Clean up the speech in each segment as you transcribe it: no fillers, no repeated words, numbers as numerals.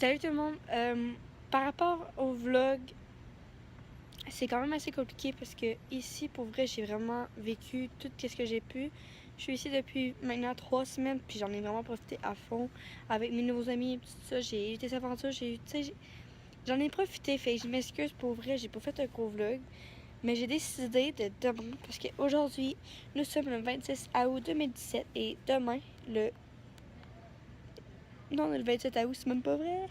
Salut tout le monde. Par rapport au vlog, c'est quand même assez compliqué parce que ici, pour vrai, j'ai vraiment vécu tout ce que j'ai pu. Je suis ici depuis maintenant 3 semaines, puis j'en ai vraiment profité à fond avec mes nouveaux amis et tout ça. J'ai eu des aventures, j'en ai profité. Fait que je m'excuse pour vrai, j'ai pas fait un gros vlog, mais j'ai décidé de demain parce qu'aujourd'hui, nous sommes le 26 août 2017 et demain, non, on est le 27 août, c'est même pas vrai.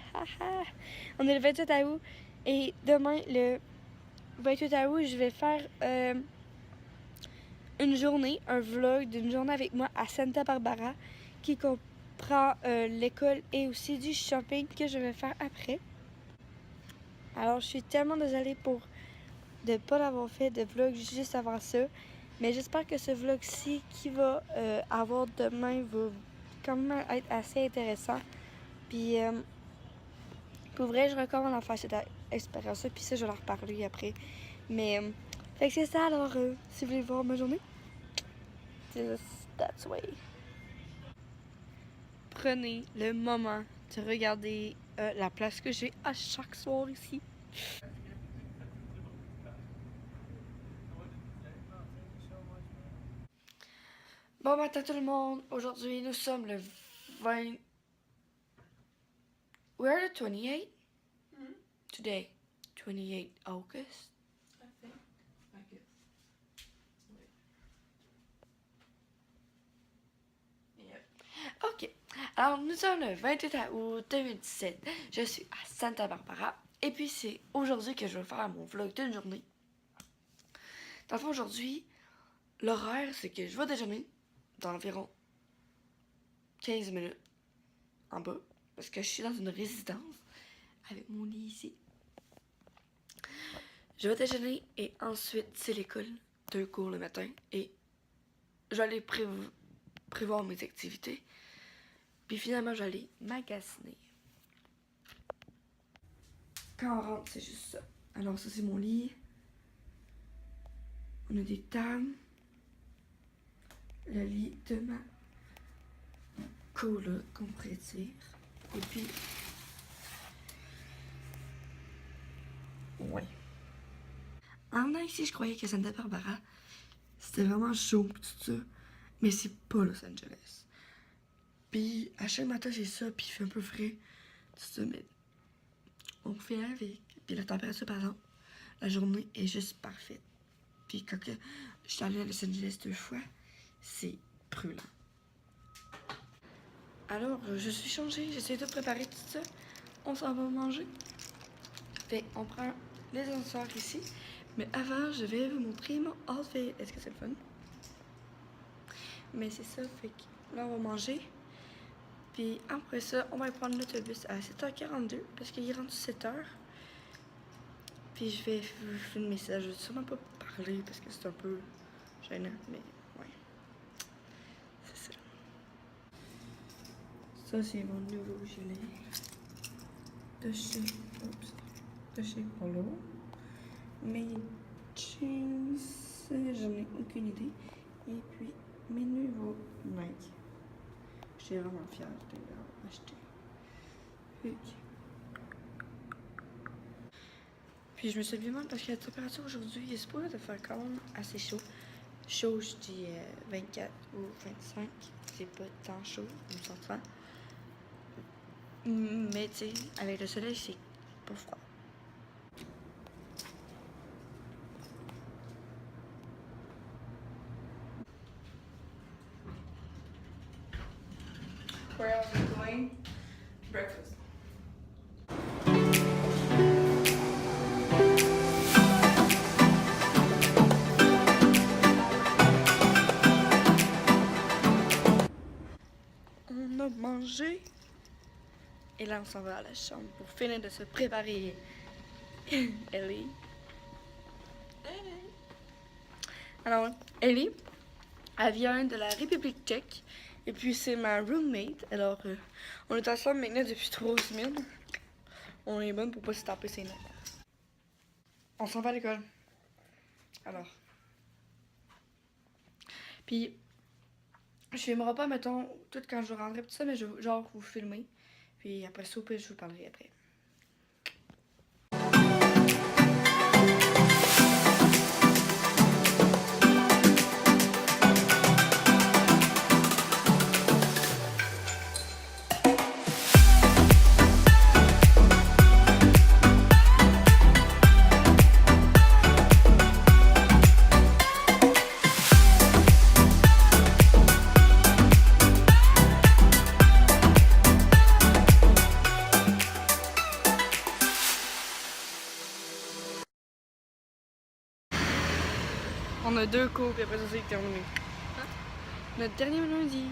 On est le 27 août. Et demain, le 28 août, je vais faire une journée, un vlog d'une journée avec moi à Santa Barbara qui comprend l'école et aussi du shopping que je vais faire après. Alors, je suis tellement désolée pour de pas l'avoir fait de vlog juste avant ça. Mais j'espère que ce vlog-ci qui va avoir demain va quand même être assez intéressant. Puis, pour vrai, je recommande en faire cette expérience-là, puis ça, je vais en reparler après. Mais, fait que c'est ça, alors, si vous voulez voir ma journée, just that's way. Prenez le moment de regarder la place que j'ai à chaque soir ici. Bon matin tout le monde, aujourd'hui nous sommes le 20... We're the 28? Today, 28 August. Ok, alors nous sommes le 28 août 2017. Je suis à Santa Barbara. Et puis c'est aujourd'hui que je vais faire mon vlog d'une journée. Dans le fond, aujourd'hui, l'horaire, c'est que je vais déjeuner dans environ 15 minutes en bas. Parce que je suis dans une résidence avec mon lit ici. Je vais déjeuner et ensuite, c'est l'école. 2 cours le matin. Et je vais aller prévoir mes activités. Puis finalement, je vais aller magasiner. Quand on rentre, c'est juste ça. Alors ça, c'est mon lit. On a des tables. Le lit de ma coloc qu'on pourrait dire. Et puis... ouais. En venant ici, je croyais que Santa Barbara, c'était vraiment chaud tout ça. Mais c'est pas Los Angeles. Puis à chaque matin, j'ai ça, puis il fait un peu frais. Tout ça, mais on fait avec. Puis la température, par exemple, la journée est juste parfaite. Puis quand je suis allée à Los Angeles 2 fois, c'est brûlant. Alors, je suis changée, j'essaie de préparer tout ça. On s'en va manger. Fait, on prend les ascenseurs ici. Mais avant, je vais vous montrer mon outfit. Est-ce que c'est le fun? Mais c'est ça, fait que là, on va manger. Puis après ça, on va prendre l'autobus à 7h42 parce qu'il est rendu 7h. Puis je vais vous filmer ça. Je vais sûrement pas parler parce que c'est un peu gênant, mais ouais. C'est ça. Ça, c'est mon nouveau gilet de chez Polo. Mes jeans, j'en ai aucune idée. Et puis mes nouveaux Nike. Je suis vraiment fière de les avoir achetés. Puis je me suis bien mal parce que la température aujourd'hui est supposée de faire quand même assez chaud. Chaud, je dis 24 ou 25. C'est pas tant chaud, on s'entend. Mais tu sais, avec le soleil, c'est pas froid. Where else are we going? Breakfast. On a mangé. Et là, on s'en va à la chambre pour finir de se préparer. Ellie. Alors, Ellie, elle vient de la République tchèque. Et puis, c'est ma roommate. Alors, on est ensemble maintenant depuis 3 semaines. On est bonne pour pas se taper ses nerfs. On s'en va à l'école. Alors. Puis, je filmerai pas, mettons, tout quand je rentrerai, tout ça, mais je vais genre vous filmer. Puis après ça, je vous parlerai après. On a 2 cours, puis après ça, c'est terminé. Notre dernier lundi.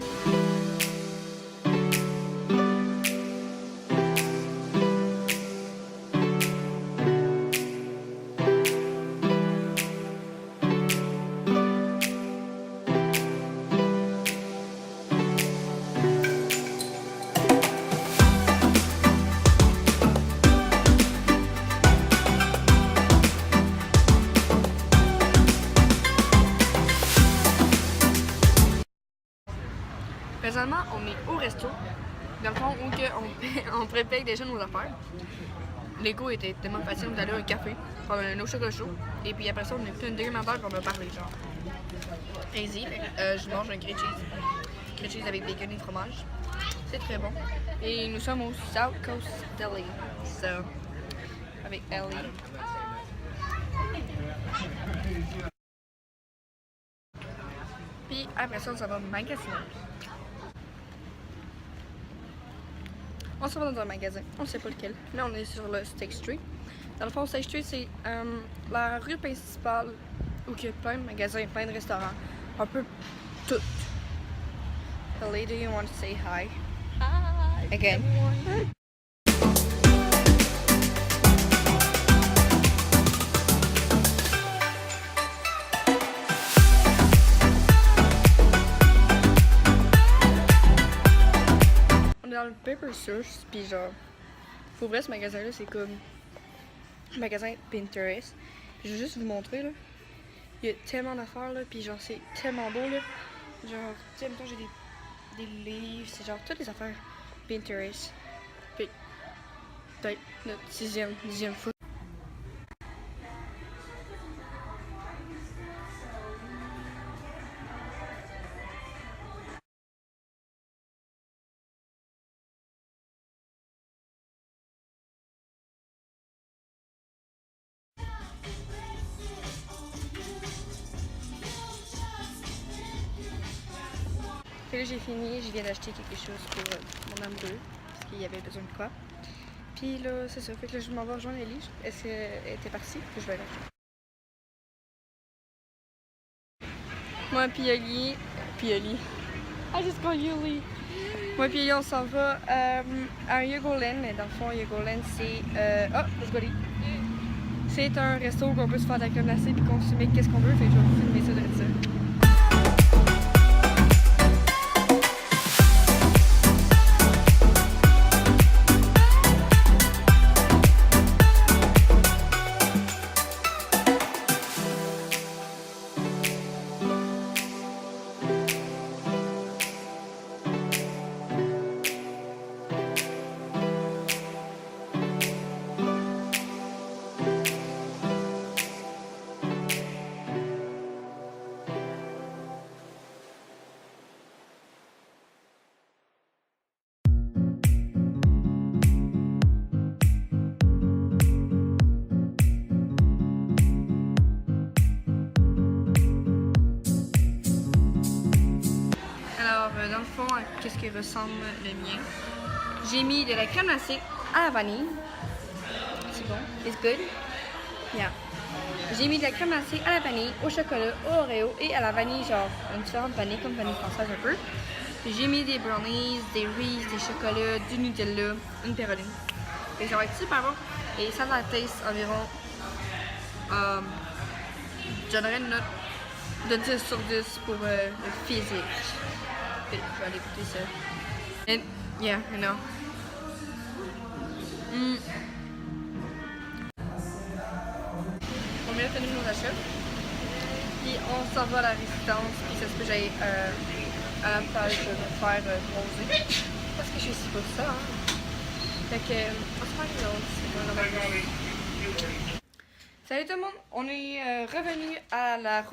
Présentement, on est au resto, dans le fond où on prépare déjà nos affaires. Les cours étaient tellement faciles d'aller à un café, prendre nos chocolats chauds, et puis après ça, on a pris une documentaire et on a parlé, genre. Easy, je mange un grilled cheese. Grilled cheese avec bacon et fromage. C'est très bon. Et nous sommes au South Coast Deli, so, avec Ellie. Puis après ça, on s'en va magasiner. On s'en va dans un magasin, on ne sait pas lequel, mais on est sur le State Street. Dans le fond, State Street, c'est la rue principale où il y a plein de magasins, plein de restaurants, un peu tout. Ellie, do you want to say hi? Hi. Again. Everyone. Dans le Paper Source, puis genre, pour vrai, ce magasin-là, c'est comme un magasin Pinterest. Puis je vais juste vous montrer, là. Il y a tellement d'affaires, là, puis genre, c'est tellement beau, là. Genre, tu sais, en même temps, j'ai des livres, c'est genre toutes les affaires Pinterest. Puis, peut-être notre dixième fois. Fait que là, j'ai fini, je viens d'acheter quelque chose pour mon amoureux, parce qu'il y avait besoin de quoi. Puis là, c'est ça, fait que là, je m'en vais rejoindre Ellie. Est-ce qu'elle était partie? Puis je vais l'acheter. Moi puis Ellie, I just call you Ellie. Moi puis Ellie, on s'en va à un Yogoland, mais dans le fond, Yogoland, c'est... oh, let's go, Ellie. C'est un resto où on peut se faire de la crème glacée puis consommer qu'est-ce qu'on veut, fait que je vais vous filmer ça de ça. Dans le fond, qu'est-ce qui ressemble le mien? J'ai mis de la crème glacée à la vanille. C'est bon? It's good? Yeah. J'ai mis de la crème glacée à la vanille, au chocolat, au Oreo et à la vanille, genre une différente vanille, comme vanille française un peu. J'ai mis des brownies, des Reese's, des chocolats, du Nutella, une péroline. Et ça va être super bon. Et ça va taste environ... je donnerais une note de 10 sur 10 pour le physique. Je vais aller goûter ça. And, yeah, I know. On vient de finir nos achats. Puis on s'en va à la résidence. Puis ça se peut que j'aille à la plage me faire bronzer. Parce que je suis ici pour ça. Hein. Fait que, on se parle là. Salut tout le monde, on est revenu à la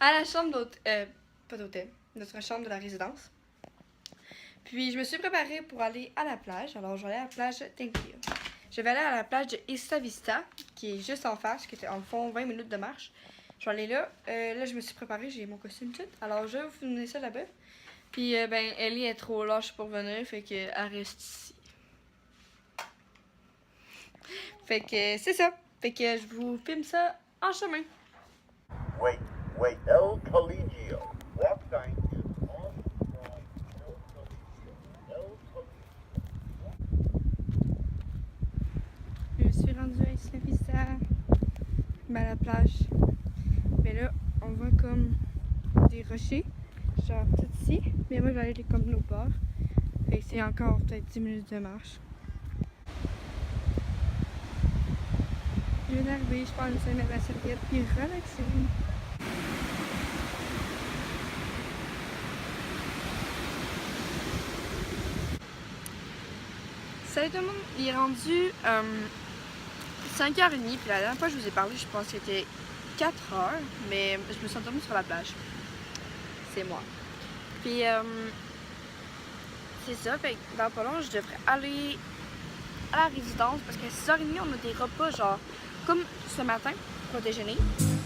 à la chambre d'hôtel, pas d'hôtel, notre chambre de la résidence. Puis je me suis préparée pour aller à la plage, alors je vais aller à la plage Thank You. Je vais aller à la plage de Isla Vista, qui est juste en face, qui était en fond 20 minutes de marche. Je vais aller là, là je me suis préparée, j'ai mon costume tout, alors je vais vous filmer ça là-bas. Puis ben Ellie est trop lâche pour venir, fait qu'elle reste ici. Fait que c'est ça. Fait que je vous filme ça en chemin. Wait, El Colegio. Walk sign is off from El Colegio. Je suis rendue à Isla Vista, à la plage. Mais là, on voit comme des rochers, genre tout ici. Mais moi, je vais aller comme nos bords. Fait que c'est encore peut-être 10 minutes de marche. Je viens d'arriver, je pense que mettre ma serviette puis relaxer. Salut tout le monde, il est rendu 5h30, puis la dernière fois que je vous ai parlé, je pense que c'était 4h, mais je me suis endormie sur la plage. C'est moi. Puis c'est ça, fait que dans pas long, je devrais aller à la résidence parce qu'à 6h30, on a des repas genre comme ce matin pour déjeuner,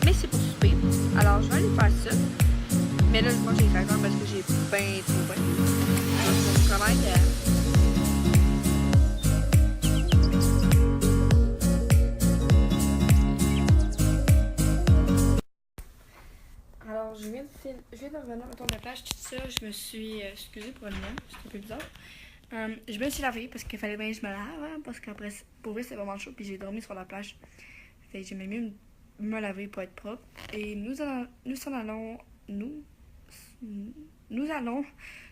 mais c'est pour souper. Alors je vais aller faire ça. Mais là, moi j'ai fait quand même parce que j'ai bien trop faim. Donc je vais vous connaître. Alors, je viens de revenir autour de la plage, tout ça, je me suis excusée pour le mien, c'est un peu bizarre. Je me suis lavée parce qu'il fallait bien que je me lave, hein, parce qu'après, pour vrai, c'est vraiment chaud, puis j'ai dormi sur la plage. Fait que j'aimais mieux me laver pour être propre. Et nous allons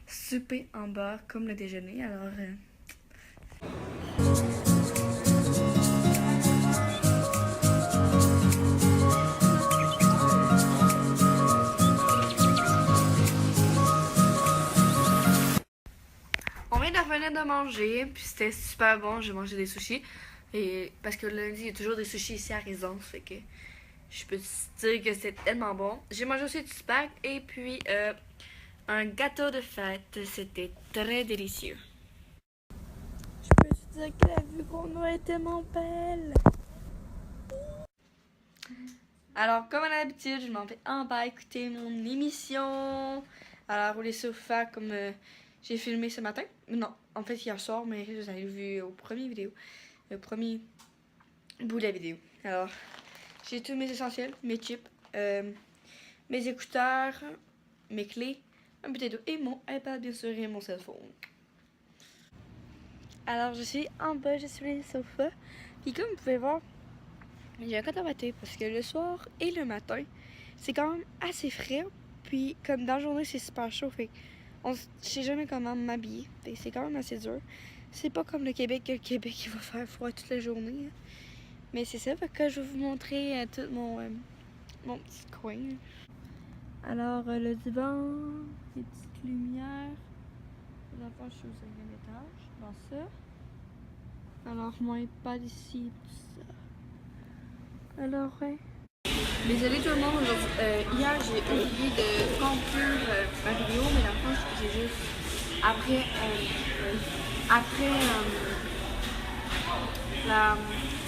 souper en bas comme le déjeuner, alors... On vient de revenir de manger, puis c'était super bon, j'ai mangé des sushis. Et parce que lundi, il y a toujours des sushis ici à Résidence, fait que je peux te dire que c'est tellement bon. J'ai mangé aussi du spag et puis un gâteau de fête, c'était très délicieux. Je peux te dire que la vue qu'on a est tellement belle. Alors, comme à l'habitude, je m'en vais en bas écouter mon émission. Alors, rouler sofa comme j'ai filmé ce matin. Non, en fait hier soir, mais vous avez vu au premier vidéo. Le premier bout de la vidéo. Alors, j'ai tous mes essentiels, mes chips, mes écouteurs, mes clés, un bouteille d'eau et mon iPad bien sûr et mon cell phone. Alors, je suis en bas, je suis sur le sofa. Puis comme vous pouvez voir, j'ai un coton watté parce que le soir et le matin, c'est quand même assez frais. Puis comme dans la journée, c'est super chaud. Fait je sais jamais comment m'habiller. C'est quand même assez dur. C'est pas comme le Québec, que le Québec il va faire froid toute la journée. Hein. Mais c'est ça, fait que je vais vous montrer tout mon petit coin. Alors, le divan, les petites lumières. Les enfants, je suis au 5e étage, dans ça. Alors, mon iPad ici, tout ça. Alors, ouais. Désolée tout le monde, hier j'ai oublié de conclure ma vidéo, mais dans le fond, j'ai juste, après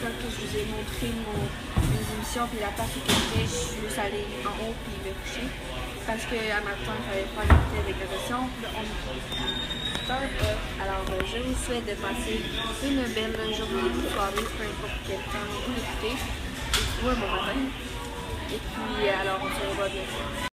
quand je vous ai montré mes émissions puis la place où j'étais, je suis juste allée en haut puis me coucher parce qu'à matin il fallait faire l'écouter avec la session. Puis là, on est alors je vous souhaite de passer une belle journée, une soirée, peu importe quel temps vous l'écoutez. Et bon matin. Et puis alors on se revoit bientôt.